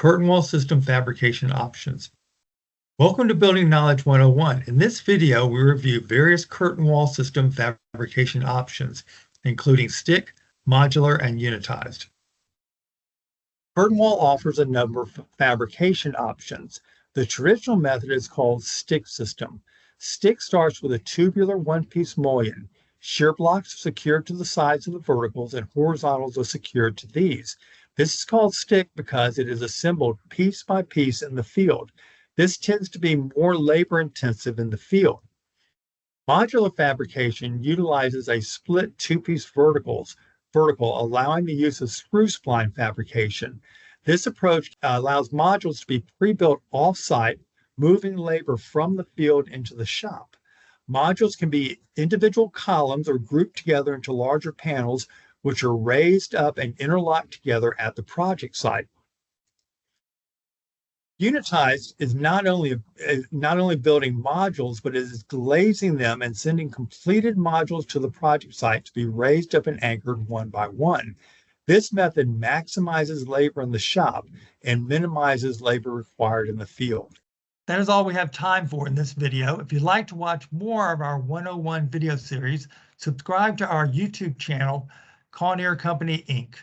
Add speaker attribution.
Speaker 1: Curtain wall system fabrication options. Welcome to Building Knowledge 101. In this video, we review various curtain wall system fabrication options, including stick, modular, and unitized. Curtain wall offers a number of fabrication options. The traditional method is called stick system. Stick starts with a tubular one-piece mullion. Shear blocks are secured to the sides of the verticals and horizontals are secured to these. This is called stick because it is assembled piece by piece in the field. This tends to be more labor-intensive in the field. Modular fabrication utilizes a split two-piece vertical, allowing the use of screw spline fabrication. This approach allows modules to be pre-built off-site, moving labor from the field into the shop. Modules can be individual columns or grouped together into larger panels, which are raised up and interlocked together at the project site. Unitized is not only building modules, but it is glazing them and sending completed modules to the project site to be raised up and anchored one by one. This method maximizes labor in the shop and minimizes labor required in the field. That is all we have time for in this video. If you'd like to watch more of our 101 video series, subscribe to our YouTube channel, Kawneer Company, Inc.